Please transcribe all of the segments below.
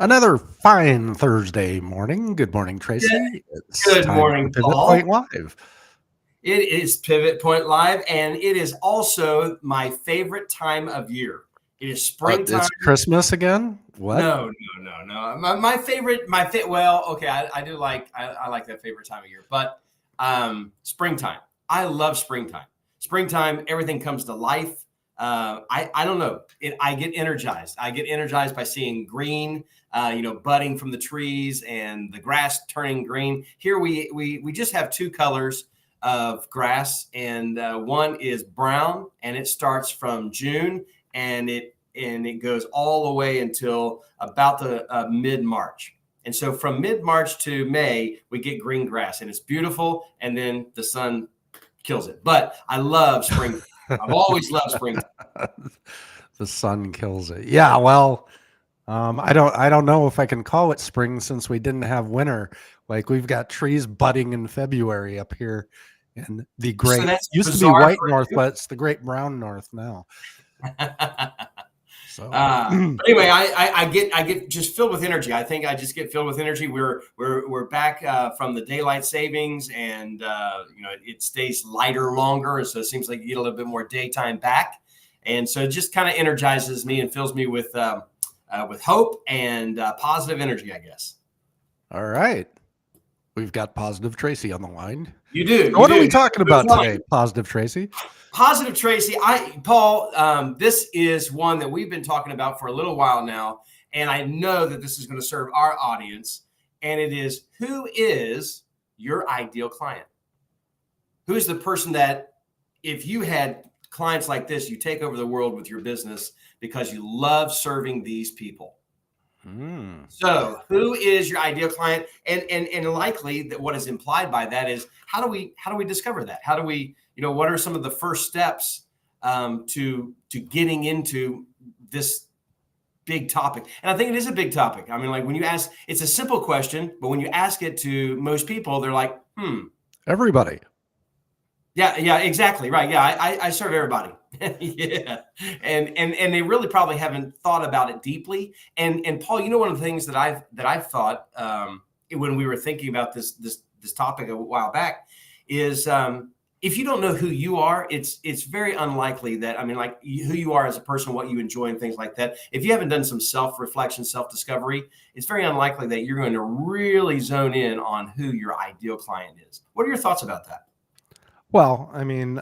Another fine Thursday morning. Good morning, Good Tracy. It's good time for morning, Pivot Point Paul. Live. It is Pivot Point Live, and it is also my favorite time of year. It is springtime. It's Christmas again. What? No. My favorite, well, okay, I like that favorite time of year, but springtime. I love springtime. Springtime, everything comes to life. I don't know. I get energized. I get energized by seeing green, budding from the trees and the grass turning green. Here we just have two colors of grass, and one is brown, and it starts from June, and it goes all the way until about the mid-March. And so from mid-March to May, we get green grass, and it's beautiful. And then the sun kills it. But I love spring. I've always loved spring. The sun kills it. Yeah. Well, I don't know if I can call it spring since we didn't have winter. Like we've got trees budding in February up here, and the So great that's used to be bizarre white for north, you. but it's the great brown north now. So But anyway, I get just filled with energy. I think I just get filled with energy. We're back from the daylight savings, and it stays lighter longer, and so it seems like you get a little bit more daytime back, and so it just kind of energizes me and fills me with hope and positive energy, I guess. all right. We've got Positive Tracy on the line. You do, So you what are do. we talking Move about on. today, Positive Tracy? Positive Tracy, Paul, this is one that we've been talking about for a little while now, and I know that this is going to serve our audience. And it is, who is your ideal client? Who is the person that, if you had clients like this, you take over the world with your business because you love serving these people? So, who is your ideal client? And likely that what is implied by that is, how do we discover that? How do we, what are some of the first steps to getting into this big topic? And I think it is a big topic. I mean, like when you ask, it's a simple question, but when you ask it to most people, they're like, Everybody. yeah, exactly. Right. Yeah, I serve everybody. Yeah. And they really probably haven't thought about it deeply. And Paul, one of the things that I've thought when we were thinking about this topic a while back is, if you don't know who you are, it's very unlikely that, I mean, like who you are as a person, what you enjoy and things like that. If you haven't done some self-reflection, self-discovery, it's very unlikely that you're going to really zone in on who your ideal client is. What are your thoughts about that? Well, I mean,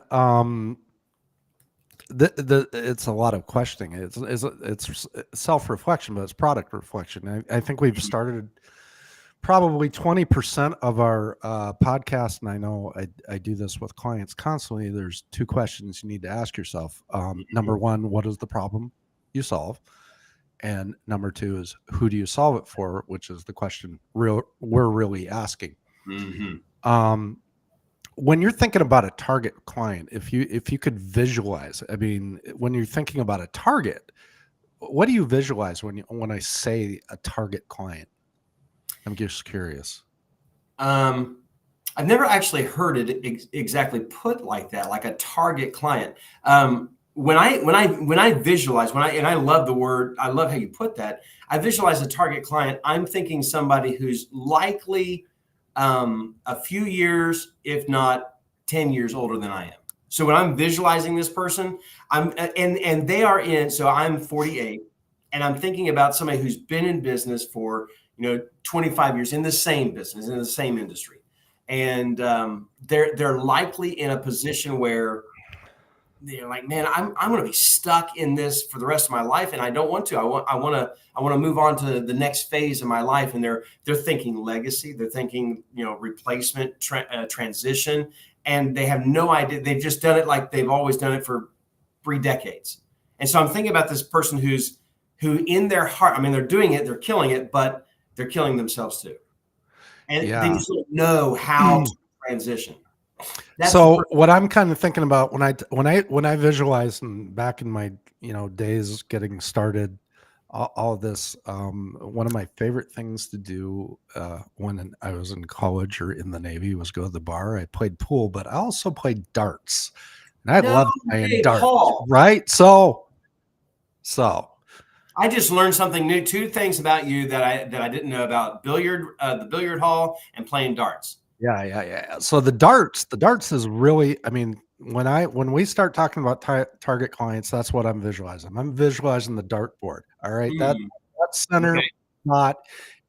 it's a lot of questioning. It's self reflection, but it's product reflection. I think we've started probably 20% of our podcast, and I know I do this with clients constantly. There's two questions you need to ask yourself. Number one, what is the problem you solve? And number two is, who do you solve it for? Which is the question we're really asking. Mm-hmm. When you're thinking about a target client, if you could visualize, I mean, when you're thinking about a target, what do you visualize when I say a target client? I'm just curious. I've never actually heard it exactly put like that, like a target client. When I visualize, and I love the word, I love how you put that. I visualize a target client. I'm thinking somebody who's likely a few years, if not 10 years older than I am. So when I'm visualizing this person, and they are in, so I'm 48, and I'm thinking about somebody who's been in business for 25 years in the same business, in the same industry, and they're likely in a position where they're like, man, I'm going to be stuck in this for the rest of my life, and I don't want to. I want to move on to the next phase of my life. And they're thinking legacy, they're thinking replacement, transition, and they have no idea. They've just done it like they've always done it for 3 decades. And so I'm thinking about this person who in their heart, I mean, they're doing it, they're killing it, but they're killing themselves too, and they Yeah. just don't know how to transition. That's So what I'm kind of thinking about when I visualize, and back in my days getting started, all of this, one of my favorite things to do when I was in college or in the Navy was go to the bar. I played pool, but I also played darts, and I no loved playing way, darts. Paul. Right? So I just learned something new. Two things about you that I didn't know about: the billiard hall, and playing darts. Yeah. So the darts is really, I mean, when we start talking about target clients, that's what I'm visualizing. I'm visualizing the dartboard. All right, Mm, that center okay. spot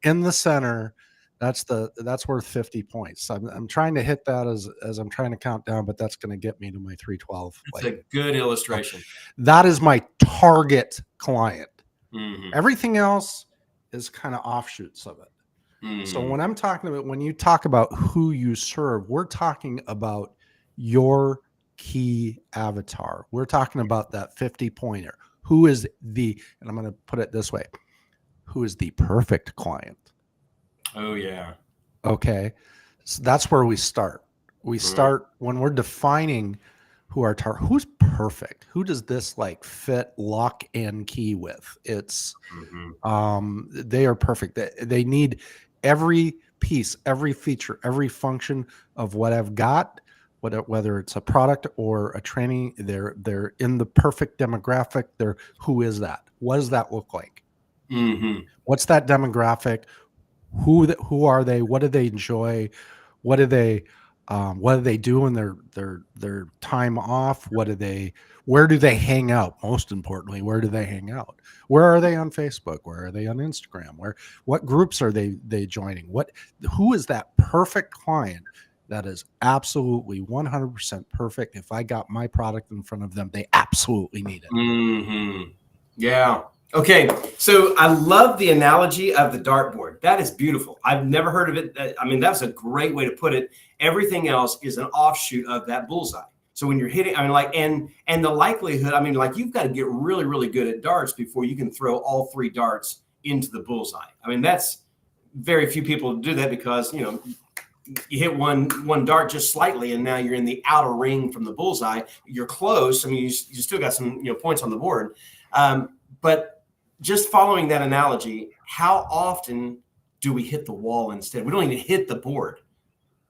in the center, that's worth 50 points. I'm trying to hit that as I'm trying to count down, but that's going to get me to my 312. That's Like, a good so illustration. that is my target client. Hmm. Everything else is kind of offshoots of it. So Hmm. when you talk about who you serve, we're talking about your key avatar. We're talking about that 50 pointer. Who is and I'm going to put it this way, who is the perfect client? Oh yeah. Okay. So that's where we start. We Mhm. start when we're defining who's perfect. Who does this like fit lock and key with? It's Mhm. they are perfect. They need every piece, every feature, every function of what I've got, whether it's a product or a training. They're in the perfect demographic. They're who is that? What does that look like? Mhm. What's that demographic? Who are they? What do they enjoy? What do they do in their time off? Where do they hang out? Most importantly, where do they hang out? Where are they on Facebook? Where are they on Instagram? What groups are they joining? Who is that perfect client that is absolutely 100% perfect? If I got my product in front of them, they absolutely need it. Mhm. Yeah. Okay. So I love the analogy of the dartboard. That is beautiful. I've never heard of it. I mean, that's a great way to put it. Everything else is an offshoot of that bullseye. So when you're hitting, I mean, like, and the likelihood, I mean, like, you've got to get really, really good at darts before you can throw all three darts into the bullseye. I mean, that's very few people do that because, you hit one dart just slightly, and now you're in the outer ring from the bullseye. You're close. I mean, you still got some points on the board, but just following that analogy, how often do we hit the wall instead? We don't even hit the board;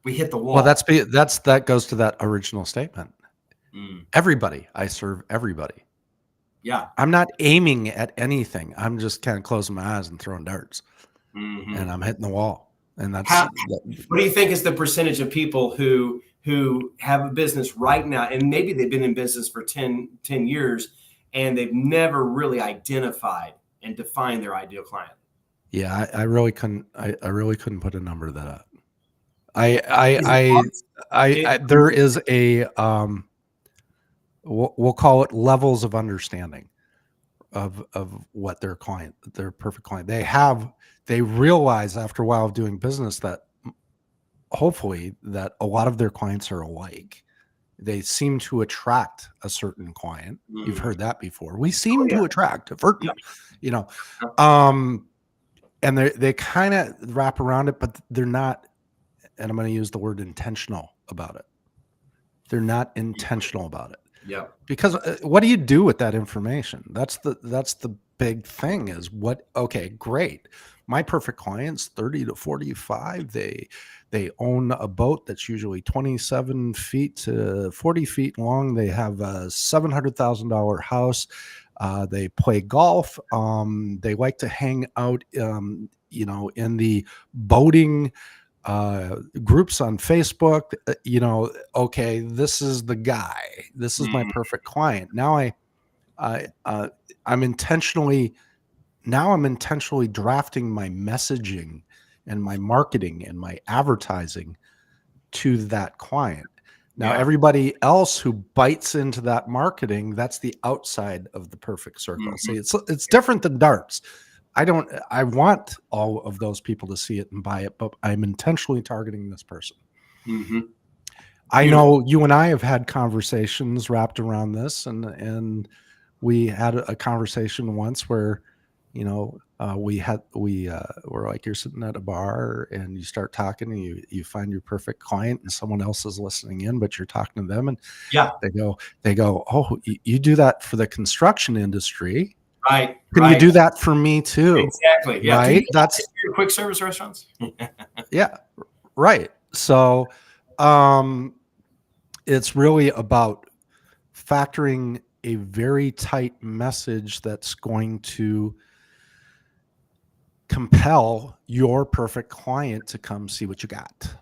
we hit the Well, wall. that goes to that original statement. Mm, Everybody, I serve everybody. yeah. I'm not aiming at anything. I'm just kind of closing my eyes and throwing darts, and Hmm. I'm hitting the wall. And How? What do you think is the percentage of people who have a business right now, and maybe they've been in business for 10 years, and they've never really identified and defined their ideal client? yeah, I really couldn't. I really couldn't put a number to that. I, Is it obvious? there is a we'll call it levels of understanding of what their perfect client. They realize after a while of doing business that hopefully that a lot of their clients are alike. They seem to attract a certain client. You've Mm. heard that before. We Oh seem yeah. to attract a certain, Yeah. you know, um, and they kind of wrap around it, but they're not. And I'm going to use the word intentional about it. They're not intentional about it Yep. because what do you do with that information? That's the big thing. Is what? Okay, great. My perfect clients, 30 to 45. They own a boat that's usually 27 feet to 40 feet long. They have a $700,000 house. They play golf. They like to hang out, in the boating groups on Facebook. Okay, this is the guy. This is my Mm. perfect client. I I'm intentionally I'm intentionally drafting my messaging and my marketing and my advertising to that client. Now, Yeah. everybody else who bites into that marketing, that's the outside of the perfect circle. See, Mhm. it's different than darts. I want all of those people to see it and buy it, but I'm intentionally targeting this person. Mhm. I Beautiful. know you and I have had conversations wrapped around this, and we had a conversation once where, we were like, you're sitting at a bar and you start talking and you find your perfect client and someone else is listening in, but you're talking to them and Yeah. they go, oh, you do that for the construction industry. Right. Can you Right. do that for me too? Exactly. Yeah. Can you Right? do that for your quick service restaurants? Yeah, right. So, um, it's really about factoring a very tight message that's going to compel your perfect client to come see what you got.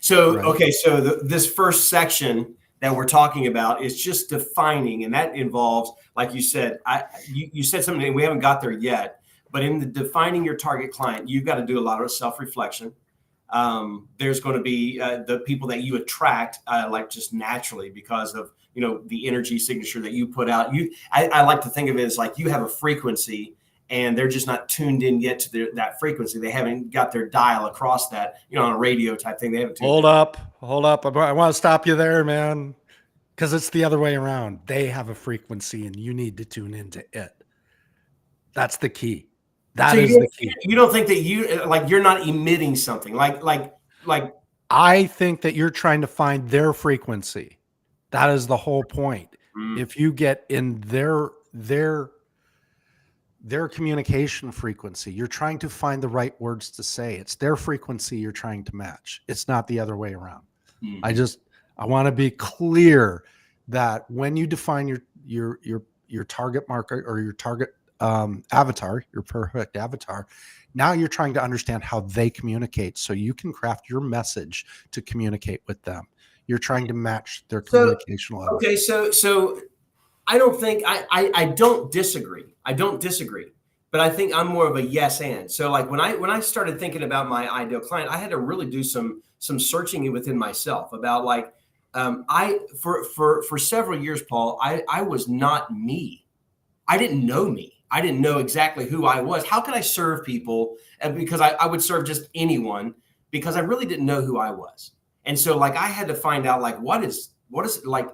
So, Right. okay, so this first section that we're talking about is just defining, and that involves, like you said, you said something, and we haven't got there yet, but in the defining your target client, you've got to do a lot of self-reflection. There's going to be the people that you attract, like just naturally because of, the energy signature that you put out. I like to think of it as like you have a frequency, and they're just not tuned in yet to that frequency. They haven't got their dial across that, on a radio type thing. They haven't tuned Hold in. up. I want to stop you there, man. Because it's the other way around. They have a frequency and you need to tune into it. That's the key. That is the key. You don't think that you're not emitting something like I think that you're trying to find their frequency. That is the whole point. If you get in their communication frequency, you're trying to find the right words to say. It's their frequency you're trying to match. It's not the other way around. I want to be clear that when you define your target market or your target avatar, your perfect avatar, now you're trying to understand how they communicate so you can craft your message to communicate with them. You're trying to match their communication level. Okay, so I don't think I don't disagree. I don't disagree, but I think I'm more of a yes and. So like when I started thinking about my ideal client, I had to really do some searching within myself about like for several years, Paul, I was not me. I didn't know me. I didn't know exactly who I was. How could I serve people? Because I would serve just anyone because I really didn't know who I was. And so like I had to find out like what is it like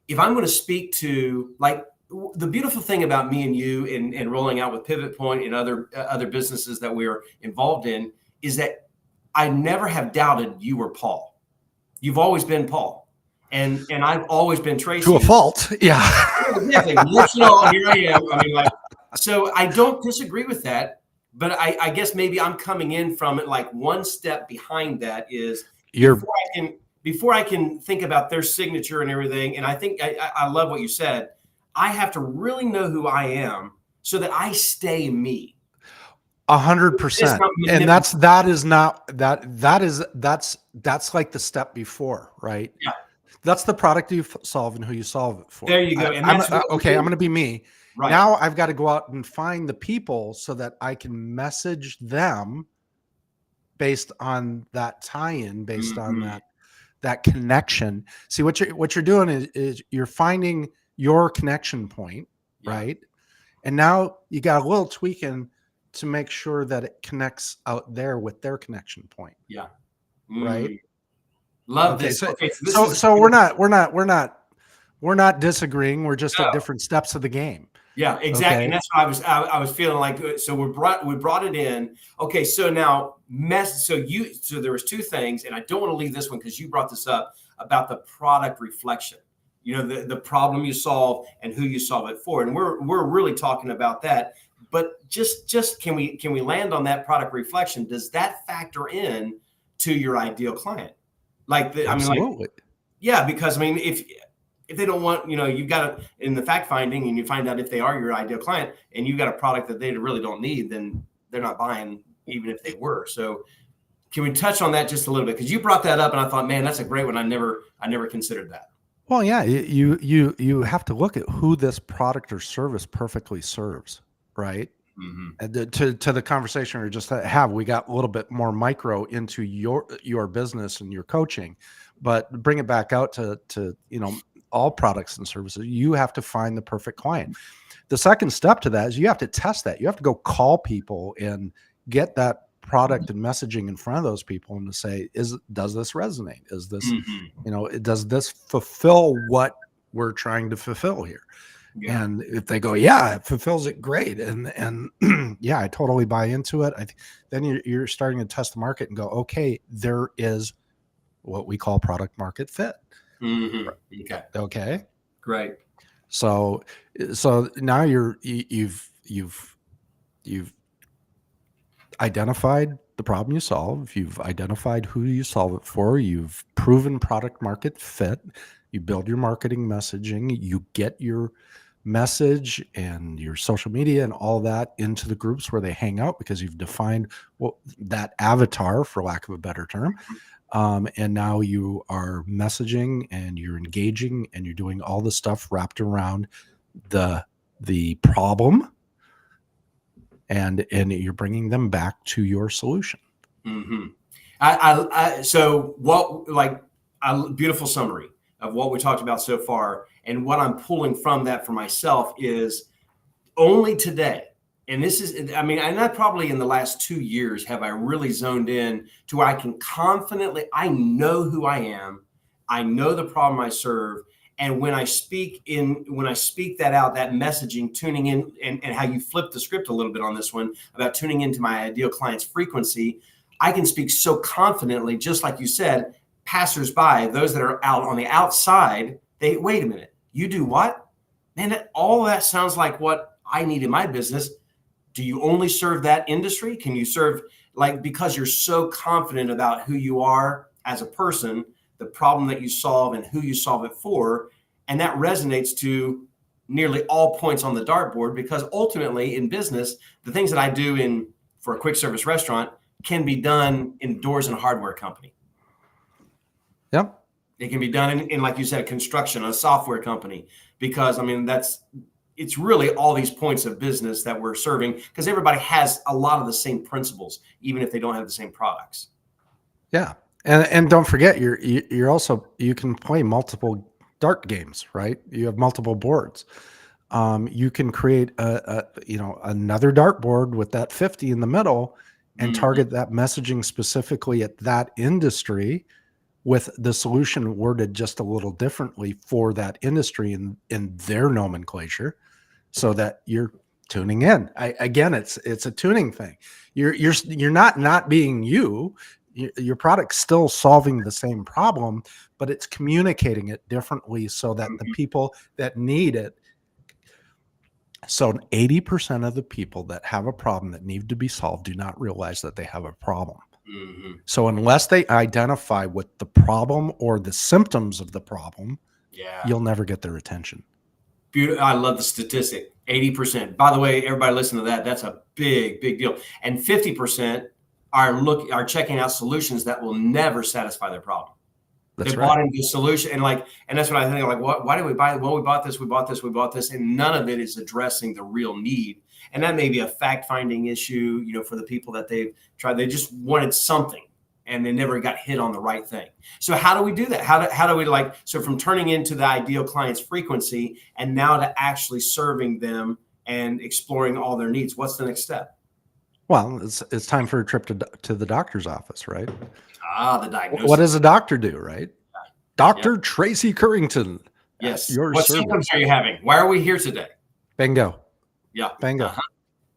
if I'm going to speak to like the beautiful thing about me and you and rolling out with Pivot Point and other businesses that we're involved in is that I never have doubted you were Paul. You've always been Paul. And I've always been Tracy. To a fault. Yeah. Exactly. Here I am. I mean, so I don't disagree with that, but I guess maybe I'm coming in from it like one step behind that is before I can think about their signature and everything. And I think I love what you said. I have to really know who I am so that I stay me. 100%. And that's like the step before, right? Yeah. That's the product you solve and who you solve it for. There you go. I'm going to be me. Right. Now I've got to go out and find the people so that I can message them based on that tie-in, based on that connection. See what you're doing is you're finding your connection point, right? And now you got a little tweaking to make sure that it connects out there with their connection point. Yeah. Right. Love this. So we're not disagreeing. We're just at different steps of the game. Yeah, exactly. Okay. And that's what I was feeling like. So we brought it in. Okay. So now so there was two things, and I don't want to leave this one because you brought this up about the product reflection, the problem you solve and who you solve it for. And we're really talking about that, but just can we land on that product reflection? Does that factor in to your ideal client? Absolutely. Because I mean, if they don't want, you've got to, in the fact finding and you find out if they are your ideal client and you've got a product that they really don't need, then they're not buying even if they were. So can we touch on that just a little bit? Because you brought that up and I thought, man, that's a great one. I never considered that. Well, yeah, you have to look at who this product or service perfectly serves, right? And to the conversation we just have, we got a little bit more micro into your business and your coaching, but bring it back out to all products and services. You have to find the perfect client. The second step to that is you have to test that. You have to go call people and get that product and messaging in front of those people and to say, does this resonate? Is this, does this fulfill what we're trying to fulfill here? Yeah. And if they go, yeah, it fulfills it, great. And yeah, I totally buy into it. Then you're starting to test the market and go, okay, there is what we call product market fit. Okay. Great. So now you've identified the problem you solve. You've identified who you solve it for. You've proven product market fit. You build your marketing messaging. You get your message and your social media and all that into the groups where they hang out, because you've defined that avatar, for lack of a better term. And now you are messaging and you're engaging and you're doing all the stuff wrapped around the problem, and you're bringing them back to your solution. So what, like, a beautiful summary of what we talked about so far. And what I'm pulling from that for myself is only today. And this is, I mean, and not probably in the last 2 years have I really zoned in to where I can confidently, I know who I am. I know the problem I serve. And when I speak that out, that messaging, tuning in, and how you flip the script a little bit on this one about tuning into my ideal client's frequency, I can speak so confidently, just like you said, passersby, those that are out on the outside, they, wait a minute, you do what? Man, all that sounds like what I need in my business. Do you only serve that industry? Can you serve, like, because you're so confident about who you are as a person, the problem that you solve and who you solve it for. And that resonates to nearly all points on the dartboard, because ultimately in business, the things that I do for a quick service restaurant can be done in doors and hardware company. Yep. It can be done in, like you said, construction, a software company, because I mean, it's really all these points of business that we're serving, because everybody has a lot of the same principles, even if they don't have the same products. Yeah. And don't forget, you're also, you can play multiple dart games, right? You have multiple boards. You can create another dartboard with that 50 in the middle and target that messaging specifically at that industry, with the solution worded just a little differently for that industry in their nomenclature, so that you're tuning in. Again, it's a tuning thing. You're not being you. Your product's still solving the same problem, but it's communicating it differently so that the people that need it. So 80% of the people that have a problem that need to be solved do not realize that they have a problem. So unless they identify what the problem or the symptoms of the problem, you'll never get their attention. Beautiful. I love the statistic. 80%. By the way, everybody listen to that. That's a big, big deal. And 50% are checking out solutions that will never satisfy their problem. They bought into a solution, and that's what I think. Like, why did we buy it? Well, we bought this, and none of it is addressing the real need. And that may be a fact-finding issue, for the people that they've tried. They just wanted something, and they never got hit on the right thing. So how do we do that? How do we, so from turning into the ideal client's frequency and now to actually serving them and exploring all their needs? What's the next step? Well, it's time for a trip to the doctor's office, right? The diagnosis. What does a doctor do, right? Dr. Tracy Currington. Yes. What symptoms are you having? Why are we here today? Bingo. Yeah. Bingo.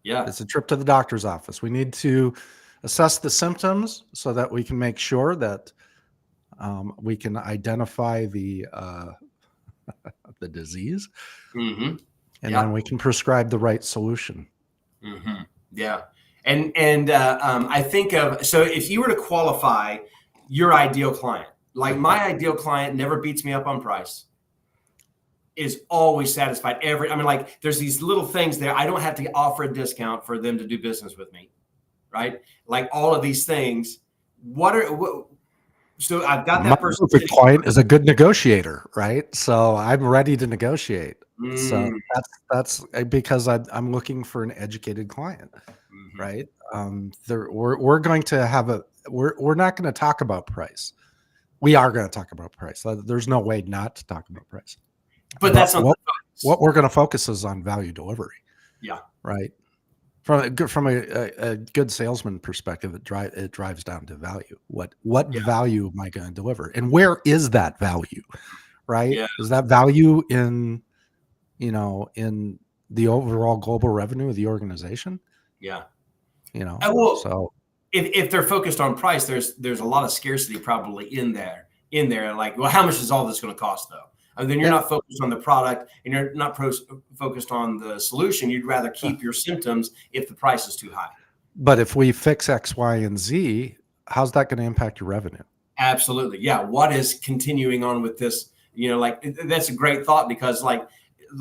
Yeah. It's a trip to the doctor's office. We need to assess the symptoms so that we can make sure that we can identify the disease, and then we can prescribe the right solution. Yeah. And I think so if you were to qualify your ideal client, like my ideal client never beats me up on price, is always satisfied. There's these little things there. I don't have to offer a discount for them to do business with me, right? Like all of these things. So I've got that person. My client is a good negotiator, right? So I'm ready to negotiate. So that's because I'm looking for an educated client. Right. We're going to have we're not going to talk about price. We are going to talk about price. There's no way not to talk about price. But that's not what we're going to focus is on value delivery. Yeah. Right. From a good salesman perspective, it drives down to value. What value am I going to deliver, and where is that value? Right. Yeah. Is that value in the overall global revenue of the organization? Yeah. So if they're focused on price, there's a lot of scarcity probably in there. Like, well, how much is all this going to cost though? And then you're not focused on the product, and you're not focused on the solution. You'd rather keep your symptoms if the price is too high. But if we fix X, Y, and Z, how's that going to impact your revenue? Absolutely. Yeah. What is continuing on with this? That's a great thought, because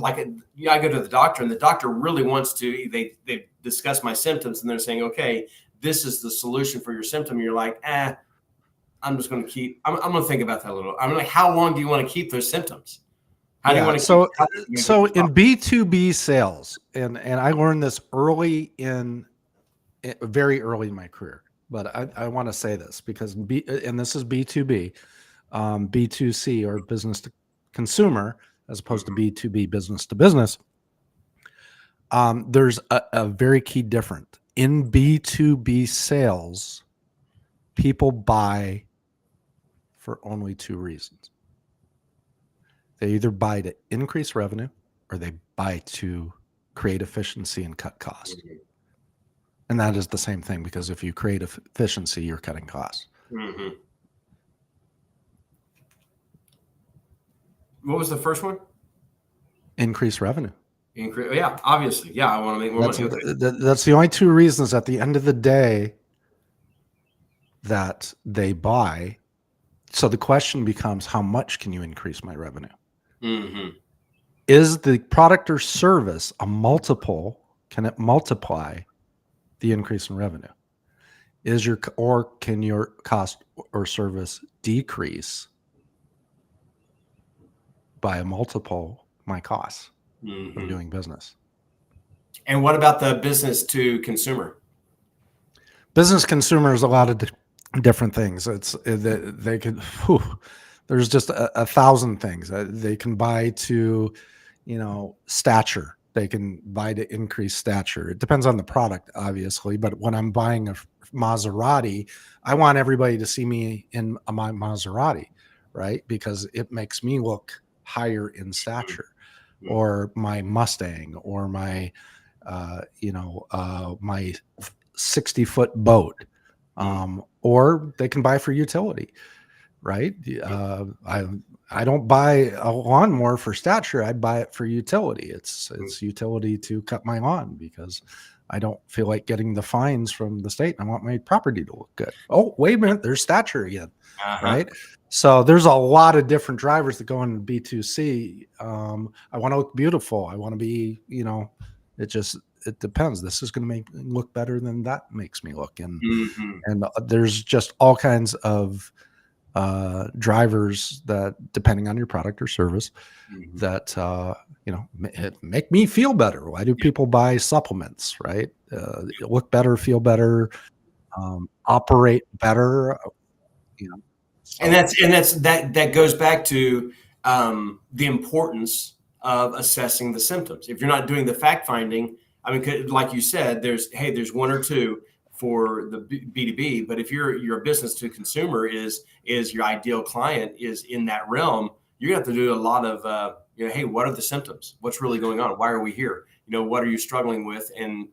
I go to the doctor, and the doctor really wants to. They discuss my symptoms, and they're saying, okay, this is the solution for your symptom. You're like, I'm just going to keep. I'm going to think about that a little. I'm like, how long do you want to keep those symptoms? How do you want to keep? So in B2B sales, and I learned this very early in my career, but I want to say this because and this is B2B, B2C or business to consumer as opposed to B2B, business to business. There's a very key difference in B2B sales. People buy for only two reasons. They either buy to increase revenue or they buy to create efficiency and cut costs. Mm-hmm. And that is the same thing, because if you create efficiency, you're cutting costs. Mm-hmm. What was the first one? Increase revenue. Yeah, obviously. Yeah, I want to make more money. That's the only two reasons at the end of the day that they buy. So the question becomes, how much can you increase my revenue? Mm-hmm. Is the product or service a multiple? Can it multiply the increase in revenue? Or can your cost or service decrease by a multiple my costs of doing business? And what about the business to consumer? Business consumer is a lot of different things. They could. There's just a thousand things. They can buy to, stature. They can buy to increase stature. It depends on the product, obviously. But when I'm buying a Maserati, I want everybody to see me in my Maserati, right? Because it makes me look higher in stature. Or my Mustang, or my, my 60-foot boat. Or they can buy for utility, right? I don't buy a lawnmower for stature. I buy it for utility. It's utility to cut my lawn because I don't feel like getting the fines from the state. I want my property to look good. Oh, wait a minute. There's stature again, right? So there's a lot of different drivers that go into B2C. I want to look beautiful. I want to be, it depends. This is going to make me look better than that makes me look. And there's just all kinds of drivers that, depending on your product or service, that make me feel better. Why do people buy supplements, right? Look better, feel better, operate better, So. And that goes back to the importance of assessing the symptoms. If you're not doing the fact finding, I mean, like you said, there's one or two for the B2B, but if your business to consumer is your ideal client is in that realm, you're gonna have to do a lot of hey, what are the symptoms? What's really going on? Why are we here? What are you struggling with? And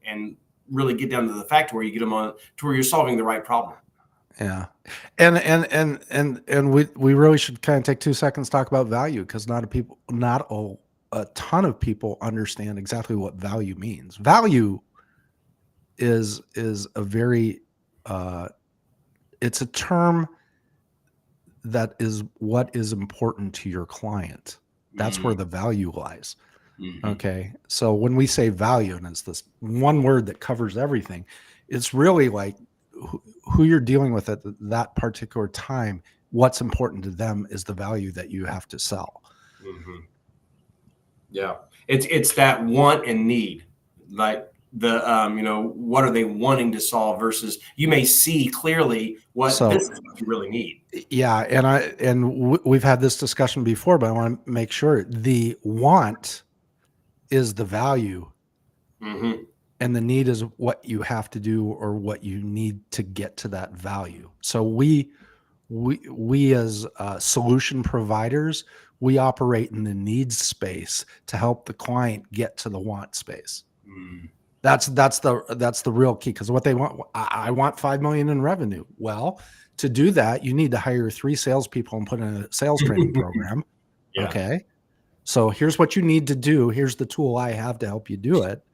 really get down to the fact where you get them on to where you're solving the right problem. Yeah. And we really should kind of take 2 seconds to talk about value, because not a ton of people understand exactly what value means. Value is a very it's a term that is what is important to your client. That's where the value lies. Okay. So when we say value, and it's this one word that covers everything, it's really like who you're dealing with at that particular time. What's important to them is the value that you have to sell. Yeah, it's that want and need, like the what are they wanting to solve versus you may see clearly this is what you really need. Yeah, and we've had this discussion before, but I want to make sure the want is the value. And the need is what you have to do or what you need to get to that value. So we as solution providers, we operate in the needs space to help the client get to the want space. That's the real key, because what they want, I want $5 million in revenue. Well, to do that, you need to hire 3 salespeople and put in a sales training program. Yeah. Okay, so here's what you need to do. Here's the tool I have to help you do it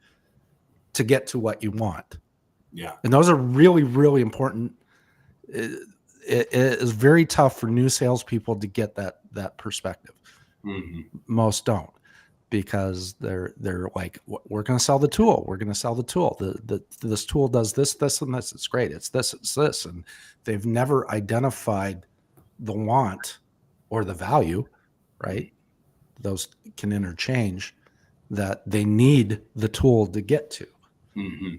to get to what you want. Yeah. And those are really, really important. It is very tough for new salespeople to get that perspective. Most don't. because they're like, we're going to sell the tool. We're going to sell the tool. This tool does this, and this. It's great. It's this. And they've never identified the want or the value, right? Those can interchange, that they need the tool to get to. Mm-hmm.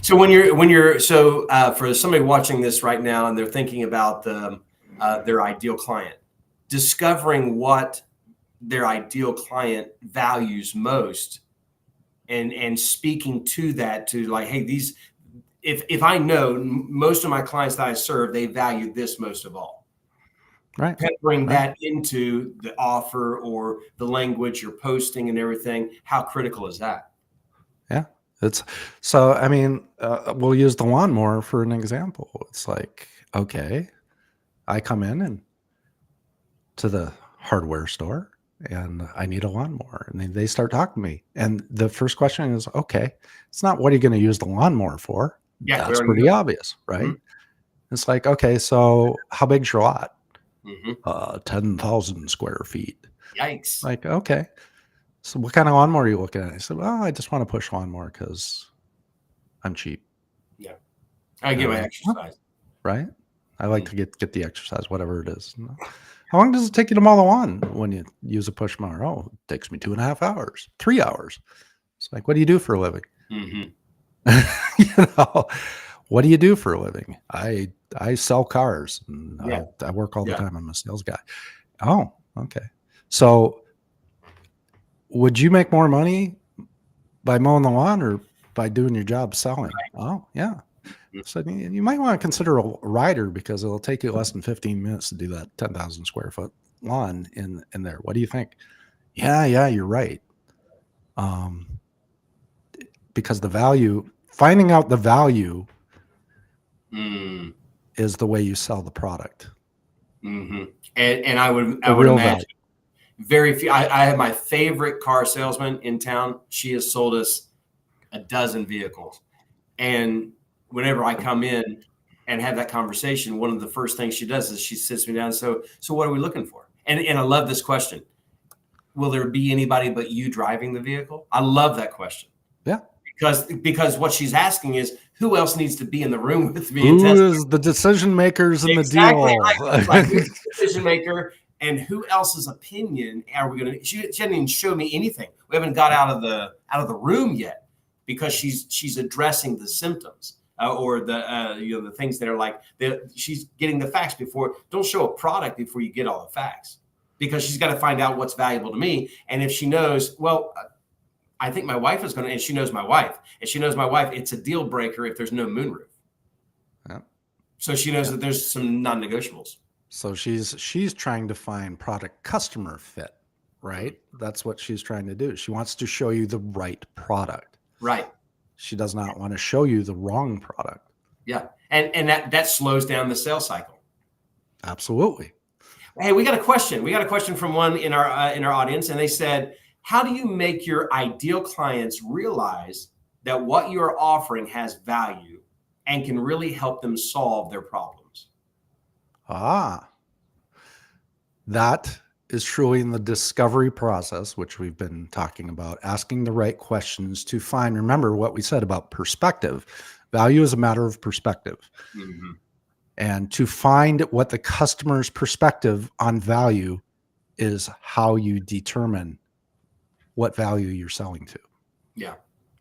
So for somebody watching this right now and they're thinking about their ideal client, discovering what their ideal client values most, and speaking to that, to like, hey, if I know most of my clients that I serve, they value this most of all. Right. Peppering that into the offer or the language you're posting and everything. How critical is that? Yeah. I mean, we'll use the lawnmower for an example. It's like, okay, I come in to the hardware store and I need a lawnmower, and they start talking to me. And the first question is, okay, it's not what are you going to use the lawnmower for? Yeah, that's pretty obvious, right? Mm-hmm. It's like, okay, so how big's your lot? 10,000 square feet. Yikes. Like, okay, so what kind of lawnmower are you looking at? I said, well, I just want to push lawnmower because I'm cheap. Yeah, I get my exercise. Right. I like to get the exercise, whatever it is. How long does it take you to mow the lawn when you use a push mower? Oh, it takes me 2.5 hours, 3 hours. It's like, what do you do for a living? What do you do for a living? I sell cars. And I work all the time. I'm a sales guy. Oh, okay. So would you make more money by mowing the lawn or by doing your job selling? Oh, yeah. So you might want to consider a rider, because it'll take you less than 15 minutes to do that 10,000 square foot lawn in there. What do you think? Yeah, you're right. Because finding out the value is the way you sell the product. Mm-hmm. And I would imagine value. Very few. I have my favorite car salesman in town. She has sold us a dozen vehicles, and whenever I come in and have that conversation, one of the first things she does is she sits me down. So what are we looking for? And I love this question. Will there be anybody but you driving the vehicle? I love that question. Yeah. Because what she's asking is, who else needs to be in the room with me? Who is the decision makers in the deal? Like, who's the decision maker, and who else's opinion are we going to? She didn't even show me anything. We haven't got out of the room yet, because she's addressing the symptoms. Or the things that are like, she's getting the facts before. Don't show a product before you get all the facts, because she's got to find out what's valuable to me. And if she knows, well, I think my wife is going to, and she knows my wife, it's a deal breaker if there's no moonroof. Yeah. So she knows that there's some non-negotiables. So she's trying to find product customer fit, right? That's what she's trying to do. She wants to show you the right product. Right. She does not want to show you the wrong product. Yeah. And that slows down the sales cycle. Absolutely. Hey, we got a question. We got a question from one in our audience, and they said, how do you make your ideal clients realize that what you're offering has value and can really help them solve their problems? That is truly in the discovery process, which we've been talking about, asking the right questions to find. Remember what we said about perspective. Value is a matter of perspective. Mm-hmm. And to find what the customer's perspective on value is, how you determine what value you're selling to. Yeah.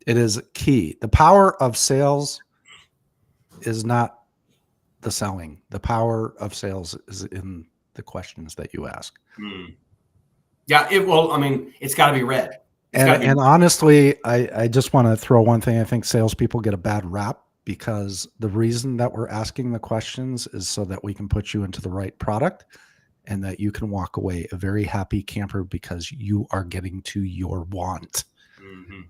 It is key. The power of sales is not the selling. The power of sales is in the questions that you ask. Yeah, it's got to be read. And honestly, I just want to throw one thing. I think salespeople get a bad rap, because the reason that we're asking the questions is so that we can put you into the right product, and that you can walk away a very happy camper, because you are getting to your want. Mm-hmm.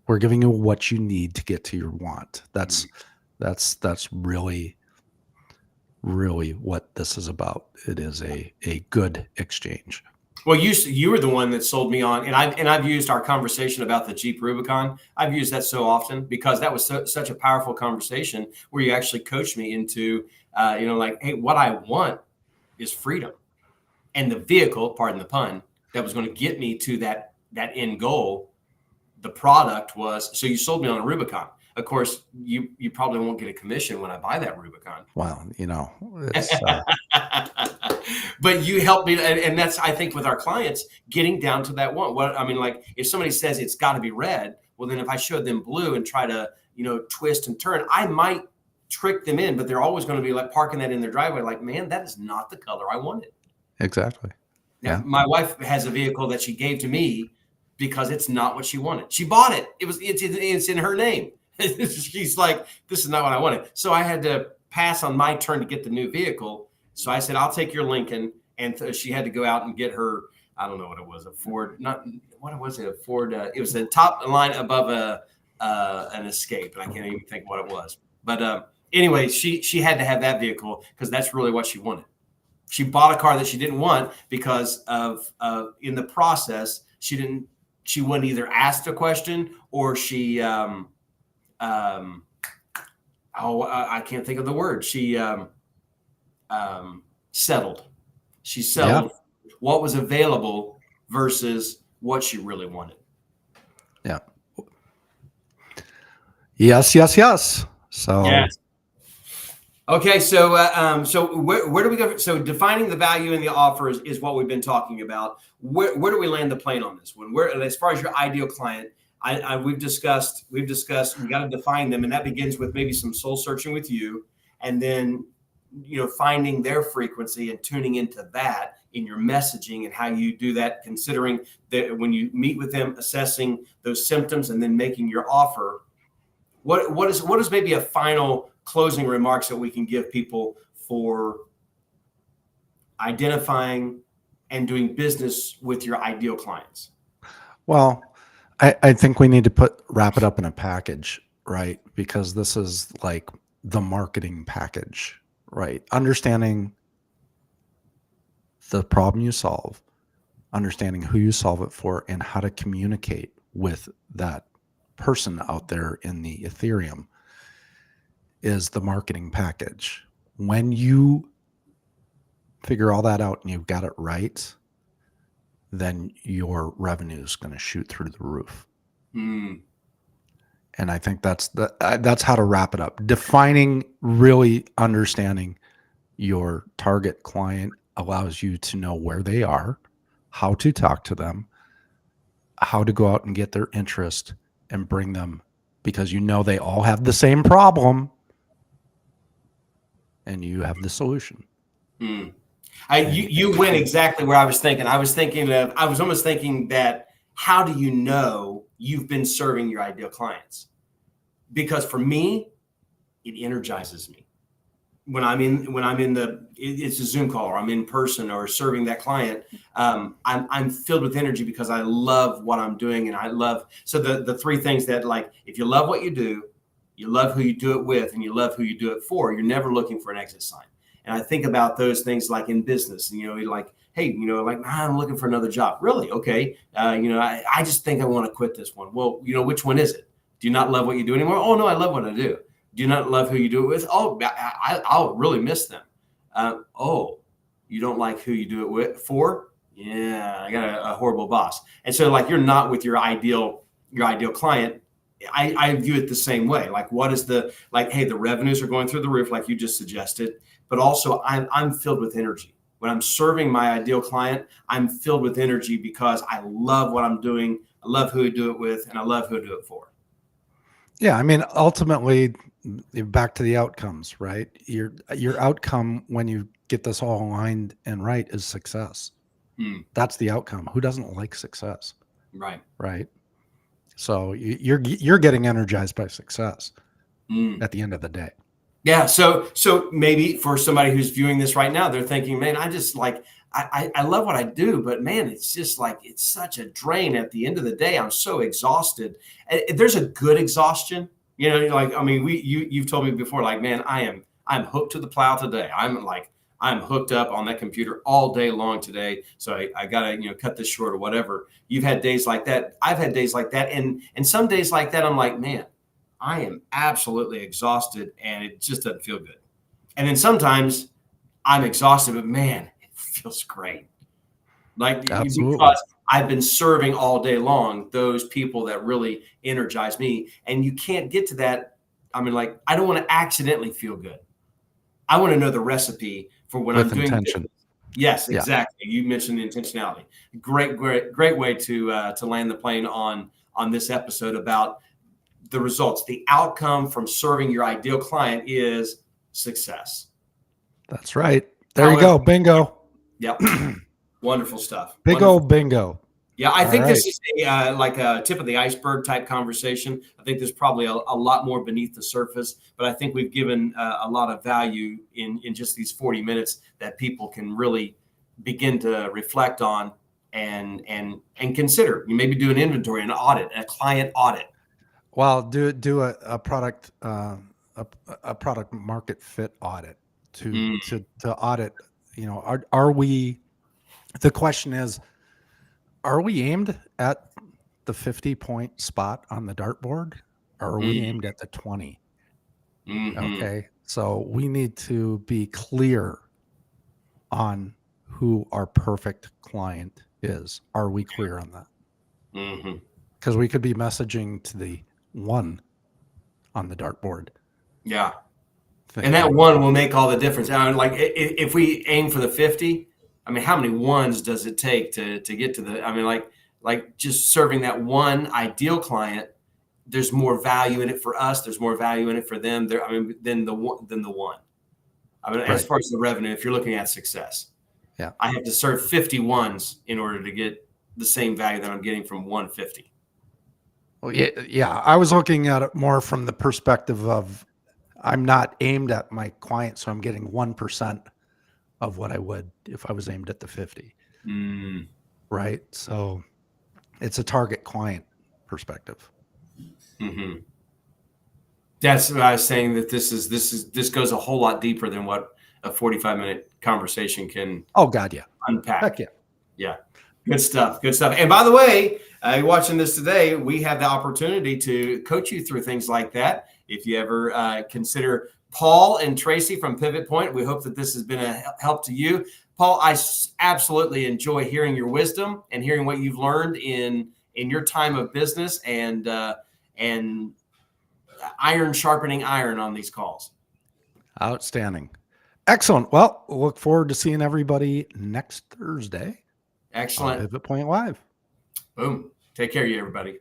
We're giving you what you need to get to your want. That's really what this is about. It is a good exchange. Well, you were the one that sold me on, and I've used our conversation about the Jeep Rubicon. I've used that so often, because that was such a powerful conversation where you actually coached me into, like, hey, what I want is freedom, and the vehicle, pardon the pun, that was going to get me to that end goal. The product was, so you sold me on a Rubicon. Of course, you probably won't get a commission when I buy that Rubicon. Well, it's but you helped me, and that's, I think, with our clients, getting down to that one. What I mean, like if somebody says it's got to be red, well, then if I showed them blue and try to twist and turn, I might trick them in, but they're always going to be like parking that in their driveway. Like, man, that is not the color I wanted. exactly. Now, Yeah. my wife has a vehicle that she gave to me because it's not what she wanted. She bought it. It's in her name. She's like, this is not what I wanted. So I had to pass on my turn to get the new vehicle. So I said, I'll take your Lincoln. And she had to go out and get her, I don't know what it was, a Ford, what was it? A Ford, it was the top line above an Escape. And I can't even think what it was. But anyway, she had to have that vehicle because that's really what she wanted. She bought a car that she didn't want because of in the process, she wouldn't either ask a question or she, I can't think of the word. She settled. She settled what was available versus what she really wanted. Yeah. Yes. So yes. Okay, so so where do we go? So defining the value in the offer is what we've been talking about. Where do we land the plane on this one? Where, as far as your ideal client, we've discussed we got to define them, and that begins with maybe some soul searching with you, and then finding their frequency and tuning into that in your messaging and how you do that, considering that when you meet with them, assessing those symptoms, and then making your offer. What is maybe a final closing remarks that we can give people for identifying and doing business with your ideal clients? Well, I think we need to wrap it up in a package, right? Because this is like the marketing package, right? Understanding the problem you solve, understanding who you solve it for, and how to communicate with that person out there in the Ethereum is the marketing package. When you figure all that out and you've got it right, then your revenue is going to shoot through the roof. And I think that's how to wrap it up. Defining, really understanding your target client allows you to know where they are, how to talk to them, how to go out and get their interest and bring them, because they all have the same problem and you have the solution. You went exactly where I was thinking. I was almost thinking that, how do you know you've been serving your ideal clients? Because for me, it energizes me. When I'm in it's a Zoom call, or I'm in person or serving that client, I'm filled with energy because I love what I'm doing. And I love, so the three things that, like, if you love what you do, you love who you do it with, and you love who you do it for, you're never looking for an exit sign. And I think about those things like in business, like, hey, like, I'm looking for another job. Really? Okay. I just think I want to quit this one. Well, which one is it? Do you not love what you do anymore? Oh, no, I love what I do. Do you not love who you do it with? Oh, I'll really miss them. Oh, you don't like who you do it for? Yeah, I got a horrible boss. And so, like, you're not with your ideal client. I view it the same way. Like, what is hey, the revenues are going through the roof, like you just suggested, but also I'm filled with energy. When I'm serving my ideal client, I'm filled with energy because I love what I'm doing. I love who I do it with, and I love who I do it for. Yeah, I mean, ultimately, back to the outcomes, right? Your outcome when you get this all aligned and right is success. That's the outcome. Who doesn't like success? Right. So you're getting energized by success at the end of the day. Yeah. So maybe for somebody who's viewing this right now, they're thinking, man, I just like, I love what I do, but man, it's just like, it's such a drain at the end of the day. I'm so exhausted. There's a good exhaustion, like, I mean, you've told me before, like, man, I'm hooked to the plow today. I'm hooked up on that computer all day long today. So I gotta, cut this short or whatever. You've had days like that. I've had days like that. And some days like that, I'm like, man, I am absolutely exhausted and it just doesn't feel good. And then sometimes I'm exhausted, but man, it feels great. Absolutely. because I've been serving all day long those people that really energize me. And you can't get to that. I mean, like, I don't want to accidentally feel good. I want to know the recipe for when With I'm doing intention. business. Yes, Yeah. exactly. You mentioned intentionality. Great way to land the plane on this episode about the results. The outcome from serving your ideal client is success. That's right. There you go. Bingo. Yep. Wonderful stuff. Big Wonderful. old bingo. Yeah, I All think right. this is like a tip of the iceberg type conversation. I think there's probably a lot more beneath the surface, but I think we've given a lot of value in just these 40 minutes that people can really begin to reflect on and consider. You maybe do an inventory, an audit, a client audit. Well, do a product a product market fit audit to audit. You know, are we? The question is, are we aimed at the 50-point spot on the dartboard, or are we aimed at the 20? Okay, so we need to be clear on who our perfect client is. Are we clear on that? Because we could be messaging to the 1 on the dartboard. Yeah. And that 1 will make all the difference. I mean, like, if we aim for the 50, I mean, how many 1s does it take to get to the? I mean, like just serving that 1 ideal client. There's more value in it for us. There's more value in it for them. There, I mean, than the 1. I mean, as far as the revenue, if you're looking at success, yeah, I have to serve 50 1s in order to get the same value that I'm getting from 150. Well, yeah. I was looking at it more from the perspective of I'm not aimed at my client, so I'm getting 1% of what I would if I was aimed at the 50. Right. So it's a target client perspective. That's what I was saying, that this goes a whole lot deeper than what a 45-minute conversation can. Oh God, yeah. Unpack. Heck yeah. Yeah. Good stuff. Good stuff. And by the way, you're watching this today, we have the opportunity to coach you through things like that. If you ever consider Paul and Tracy from Pivot Point, we hope that this has been a help to you. Paul, I absolutely enjoy hearing your wisdom and hearing what you've learned in your time of business, and iron sharpening iron on these calls. Outstanding. Excellent. Well, we'll look forward to seeing everybody next Thursday. Excellent. On Pivot Point Live. Boom. Take care of you, everybody.